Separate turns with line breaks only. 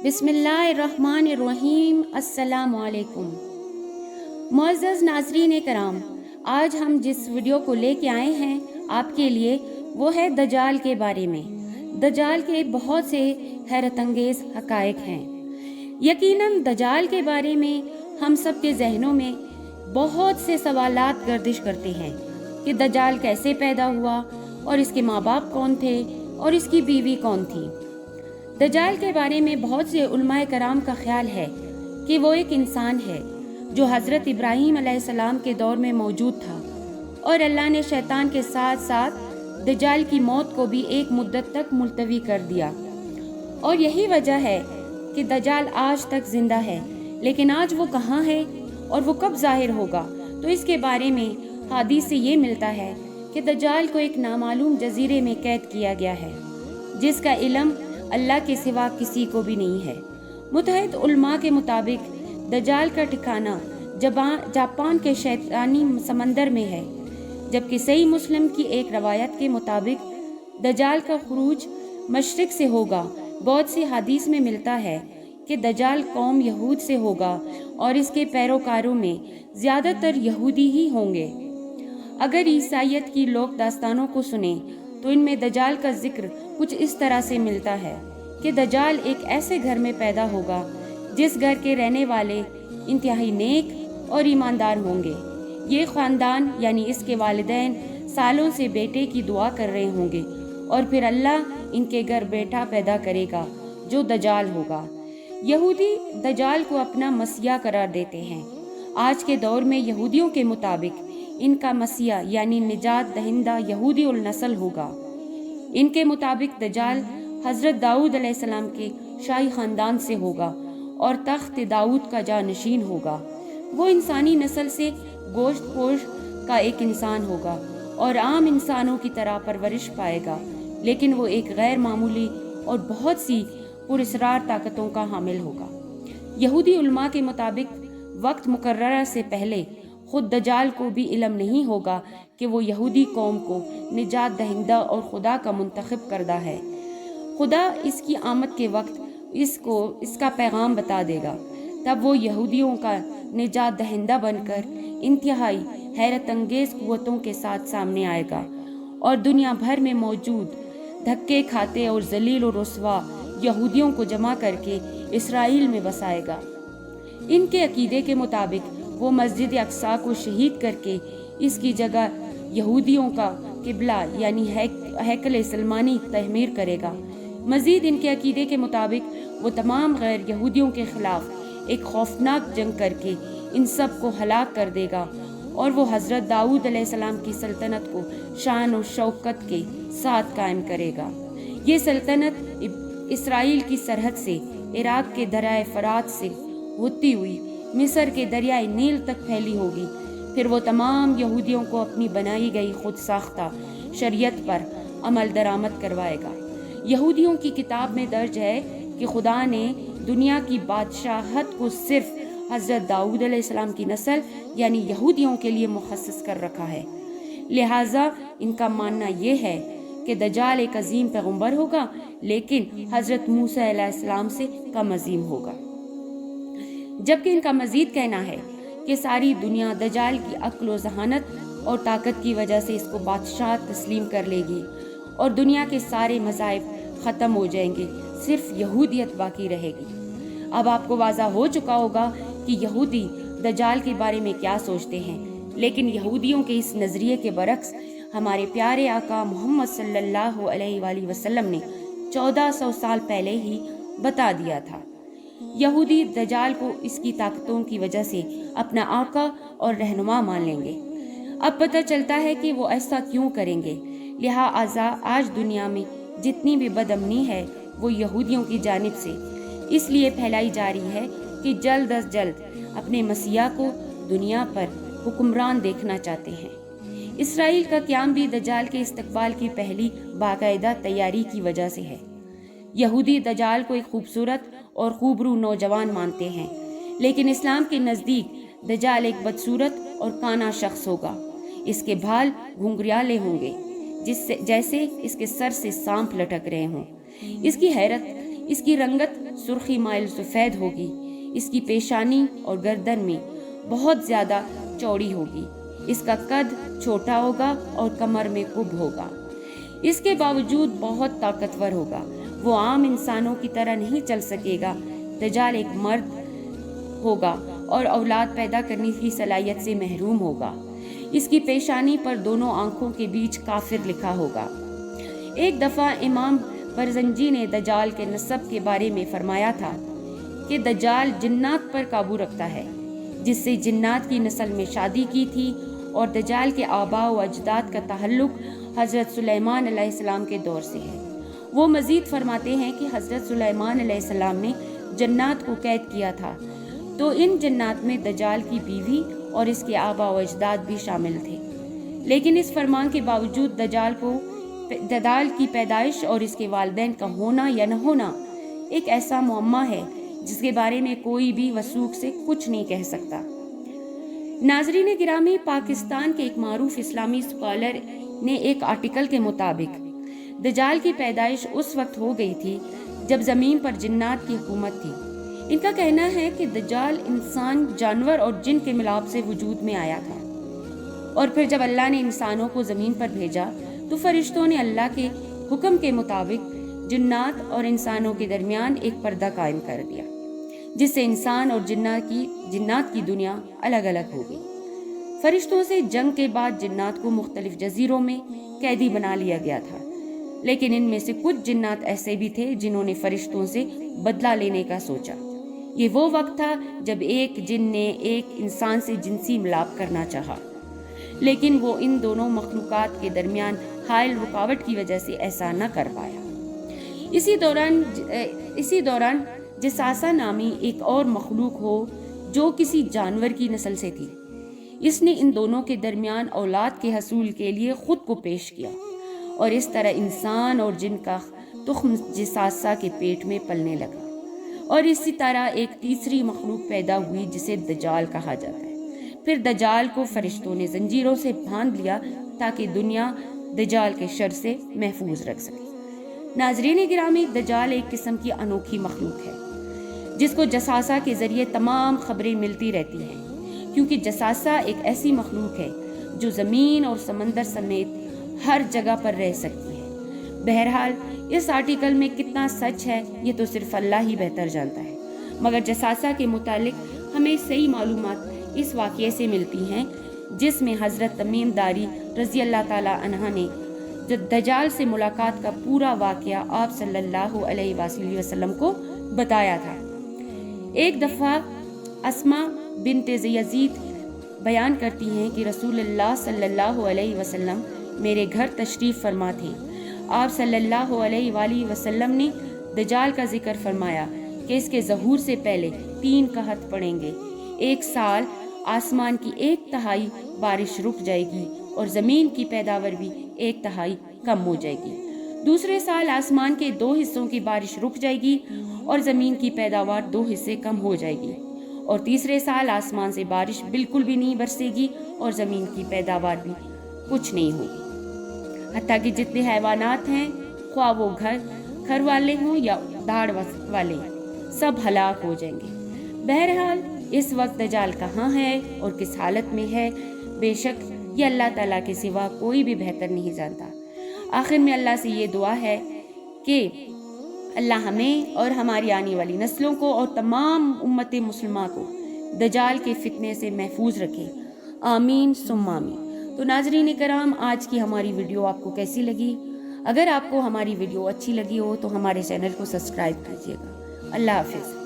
بسم اللہ الرحمن الرحیم۔ السلام علیکم معزز ناظرین کرام، آج ہم جس ویڈیو کو لے کے آئے ہیں آپ کے لیے وہ ہے دجال کے بارے میں۔ دجال کے بہت سے حیرت انگیز حقائق ہیں۔ یقیناً دجال کے بارے میں ہم سب کے ذہنوں میں بہت سے سوالات گردش کرتے ہیں کہ دجال کیسے پیدا ہوا اور اس کے ماں باپ کون تھے اور اس کی بیوی کون تھی۔ دجال کے بارے میں بہت سے علماء کرام کا خیال ہے کہ وہ ایک انسان ہے جو حضرت ابراہیم علیہ السلام کے دور میں موجود تھا، اور اللہ نے شیطان کے ساتھ ساتھ دجال کی موت کو بھی ایک مدت تک ملتوی کر دیا، اور یہی وجہ ہے کہ دجال آج تک زندہ ہے۔ لیکن آج وہ کہاں ہے اور وہ کب ظاہر ہوگا؟ تو اس کے بارے میں حدیث سے یہ ملتا ہے کہ دجال کو ایک نامعلوم جزیرے میں قید کیا گیا ہے جس کا علم اللہ کے سوا کسی کو بھی نہیں ہے۔ متعدد علماء کے مطابق دجال کا ٹھکانہ جاپان کے شیطانی سمندر میں ہے، جبکہ صحیح مسلم کی ایک روایت کے مطابق دجال کا خروج مشرق سے ہوگا۔ بہت سی حدیث میں ملتا ہے کہ دجال قوم یہود سے ہوگا اور اس کے پیروکاروں میں زیادہ تر یہودی ہی ہوں گے۔ اگر عیسائیت کی لوک داستانوں کو سنیں تو ان میں دجال کا ذکر کچھ اس طرح سے ملتا ہے کہ دجال ایک ایسے گھر میں پیدا ہوگا جس گھر کے رہنے والے انتہائی نیک اور ایماندار ہوں گے۔ یہ خاندان یعنی اس کے والدین سالوں سے بیٹے کی دعا کر رہے ہوں گے، اور پھر اللہ ان کے گھر بیٹا پیدا کرے گا جو دجال ہوگا۔ یہودی دجال کو اپنا مسیح قرار دیتے ہیں۔ آج کے دور میں یہودیوں کے مطابق ان کا مسیح یعنی نجات دہندہ یہودی النسل ہوگا۔ ان کے مطابق دجال حضرت داؤد علیہ السلام کے شاہی خاندان سے ہوگا اور تخت داؤد کا جانشین ہوگا۔ وہ انسانی نسل سے گوشت پوش کا ایک انسان ہوگا اور عام انسانوں کی طرح پرورش پائے گا، لیکن وہ ایک غیر معمولی اور بہت سی پراسرار طاقتوں کا حامل ہوگا۔ یہودی علماء کے مطابق وقت مقررہ سے پہلے خود دجال کو بھی علم نہیں ہوگا کہ وہ یہودی قوم کو نجات دہندہ اور خدا کا منتخب کردہ ہے۔ خدا اس کی آمد کے وقت اس کا پیغام بتا دے گا، تب وہ یہودیوں کا نجات دہندہ بن کر انتہائی حیرت انگیز قوتوں کے ساتھ سامنے آئے گا، اور دنیا بھر میں موجود دھکے کھاتے اور ذلیل و رسوا یہودیوں کو جمع کر کے اسرائیل میں بسائے گا۔ ان کے عقیدے کے مطابق وہ مسجد اقصی کو شہید کر کے اس کی جگہ یہودیوں کا قبلہ یعنی ہیکل سلیمانی تعمیر کرے گا۔ مزید ان کے عقیدے کے مطابق وہ تمام غیر یہودیوں کے خلاف ایک خوفناک جنگ کر کے ان سب کو ہلاک کر دے گا، اور وہ حضرت داؤد علیہ السلام کی سلطنت کو شان و شوکت کے ساتھ قائم کرے گا۔ یہ سلطنت اسرائیل کی سرحد سے عراق کے دریائے فرات سے ہوتی ہوئی مصر کے دریائے نیل تک پھیلی ہوگی۔ پھر وہ تمام یہودیوں کو اپنی بنائی گئی خود ساختہ شریعت پر عمل درآمد کروائے گا۔ یہودیوں کی کتاب میں درج ہے کہ خدا نے دنیا کی بادشاہت کو صرف حضرت داؤد علیہ السلام کی نسل یعنی یہودیوں کے لیے مخصص کر رکھا ہے۔ لہٰذا ان کا ماننا یہ ہے کہ دجال ایک عظیم پیغمبر ہوگا، لیکن حضرت موسیٰ علیہ السلام سے کم عظیم ہوگا۔ جبکہ ان کا مزید کہنا ہے کہ ساری دنیا دجال کی عقل و ذہانت اور طاقت کی وجہ سے اس کو بادشاہ تسلیم کر لے گی، اور دنیا کے سارے مذاہب ختم ہو جائیں گے، صرف یہودیت باقی رہے گی۔ اب آپ کو واضح ہو چکا ہوگا کہ یہودی دجال کے بارے میں کیا سوچتے ہیں، لیکن یہودیوں کے اس نظریے کے برعکس ہمارے پیارے آقا محمد صلی اللہ علیہ وآلہ وسلم نے 1400 سال پہلے ہی بتا دیا تھا۔ یہودی دجال کو اس کی طاقتوں کی وجہ سے اپنا آقا اور رہنما مان لیں گے۔ اب پتہ چلتا ہے کہ وہ ایسا کیوں کریں گے۔ لہٰذا آج دنیا میں جتنی بھی بد امنی ہے وہ یہودیوں کی جانب سے اس لیے پھیلائی جا رہی ہے کہ جلد از جلد اپنے مسیح کو دنیا پر حکمران دیکھنا چاہتے ہیں۔ اسرائیل کا قیام بھی دجال کے استقبال کی پہلی باقاعدہ تیاری کی وجہ سے ہے۔ یہودی دجال کو ایک خوبصورت اور خوبرو نوجوان مانتے ہیں، لیکن اسلام کے نزدیک دجال ایک بدصورت اور کانا شخص ہوگا۔ اس کے بال گھنگریالے ہوں گے جیسے اس کے سر سے سانپ لٹک رہے ہوں۔ اس کی اس کی رنگت سرخی مائل سفید ہوگی، اس کی پیشانی اور گردن میں بہت زیادہ چوڑی ہوگی، اس کا قد چھوٹا ہوگا اور کمر میں کب ہوگا، اس کے باوجود بہت طاقتور ہوگا، وہ عام انسانوں کی طرح نہیں چل سکے گا۔ دجال ایک مرد ہوگا اور اولاد پیدا کرنے کی صلاحیت سے محروم ہوگا، اس کی پیشانی پر دونوں آنکھوں کے بیچ کافر لکھا ہوگا۔ ایک دفعہ امام برزنجی نے دجال کے نسب کے بارے میں فرمایا تھا کہ دجال جنات پر قابو رکھتا ہے، جس سے جنات کی نسل میں شادی کی تھی، اور دجال کے آباء و اجداد کا تعلق حضرت سلیمان علیہ السلام کے دور سے ہے۔ وہ مزید فرماتے ہیں کہ حضرت سلیمان علیہ السلام نے جنات کو قید کیا تھا، تو ان جنات میں دجال کی بیوی اور اس کے آباء و اجداد بھی شامل تھے، لیکن اس فرمان کے باوجود دجال کی پیدائش اور اس کے والدین کا ہونا یا نہ ہونا ایک ایسا معمہ ہے جس کے بارے میں کوئی بھی وثوق سے کچھ نہیں کہہ سکتا۔ ناظرین گرامی، پاکستان کے ایک معروف اسلامی اسکالر نے ایک آرٹیکل کے مطابق دجال کی پیدائش اس وقت ہو گئی تھی جب زمین پر جنات کی حکومت تھی۔ ان کا کہنا ہے کہ دجال انسان، جانور اور جن کے ملاپ سے وجود میں آیا تھا، اور پھر جب اللہ نے انسانوں کو زمین پر بھیجا تو فرشتوں نے اللہ کے حکم کے مطابق جنات اور انسانوں کے درمیان ایک پردہ قائم کر دیا، جس سے انسان اور جنات کی دنیا الگ الگ ہو گئی۔ فرشتوں سے جنگ کے بعد جنات کو مختلف جزیروں میں قیدی بنا لیا گیا تھا، لیکن ان میں سے کچھ جنات ایسے بھی تھے جنہوں نے فرشتوں سے بدلہ لینے کا سوچا۔ یہ وہ وقت تھا جب ایک جن نے ایک انسان سے جنسی ملاپ کرنا چاہا، لیکن وہ ان دونوں مخلوقات کے درمیان حائل رکاوٹ کی وجہ سے ایسا نہ کر پایا۔ اسی دوران جساسہ نامی ایک اور مخلوق ہو جو کسی جانور کی نسل سے تھی، اس نے ان دونوں کے درمیان اولاد کے حصول کے لیے خود کو پیش کیا، اور اس طرح انسان اور جن کا تخم جساسہ کے پیٹ میں پلنے لگا، اور اسی طرح ایک تیسری مخلوق پیدا ہوئی جسے دجال کہا جاتا ہے۔ پھر دجال کو فرشتوں نے زنجیروں سے باندھ لیا تاکہ دنیا دجال کے شر سے محفوظ رکھ سکے۔ ناظرین گرامی، دجال ایک قسم کی انوکھی مخلوق ہے جس کو جساسہ کے ذریعے تمام خبریں ملتی رہتی ہیں، کیونکہ جساسہ ایک ایسی مخلوق ہے جو زمین اور سمندر سمیت ہر جگہ پر رہ سکتی ہے۔ بہرحال اس آرٹیکل میں کتنا سچ ہے یہ تو صرف اللہ ہی بہتر جانتا ہے، مگر جساسہ کے متعلق ہمیں صحیح معلومات اس واقعے سے ملتی ہیں جس میں حضرت تمیم داری رضی اللہ تعالیٰ عنہ نے دجال سے ملاقات کا پورا واقعہ آپ صلی اللہ علیہ وآلہ وسلم کو بتایا تھا۔ ایک دفعہ اسماء بنت یزید بیان کرتی ہیں کہ رسول اللہ صلی اللہ علیہ وسلم میرے گھر تشریف فرما تھے۔ آپ صلی اللہ علیہ وآلہ وسلم نے دجال کا ذکر فرمایا کہ اس کے ظہور سے پہلے 3 قحط پڑیں گے۔ ایک سال آسمان کی 1/3 بارش رک جائے گی اور زمین کی پیداوار بھی 1/3 کم ہو جائے گی۔ دوسرے سال آسمان کے 2 حصوں کی بارش رک جائے گی اور زمین کی پیداوار 2 حصے کم ہو جائے گی، اور تیسرے سال آسمان سے بارش بالکل بھی نہیں برسے گی اور زمین کی پیداوار بھی کچھ نہیں ہوگی، حتیٰ کہ جتنے حیوانات ہیں، خواہ وہ گھر والے ہوں یا داڑ والے، سب ہلاک ہو جائیں گے۔ بہرحال اس وقت دجال کہاں ہے اور کس حالت میں ہے، بے شک یہ اللہ تعالیٰ کے سوا کوئی بھی بہتر نہیں جانتا۔ آخر میں اللہ سے یہ دعا ہے کہ اللہ ہمیں اور ہماری آنے والی نسلوں کو اور تمام امت مسلمہ کو دجال کے فتنے سے محفوظ رکھے، آمین ثم آمین۔ تو ناظرین کرام، آج کی ہماری ویڈیو آپ کو کیسی لگی؟ اگر آپ کو ہماری ویڈیو اچھی لگی ہو تو ہمارے چینل کو سبسکرائب کیجیے گا۔ اللہ حافظ۔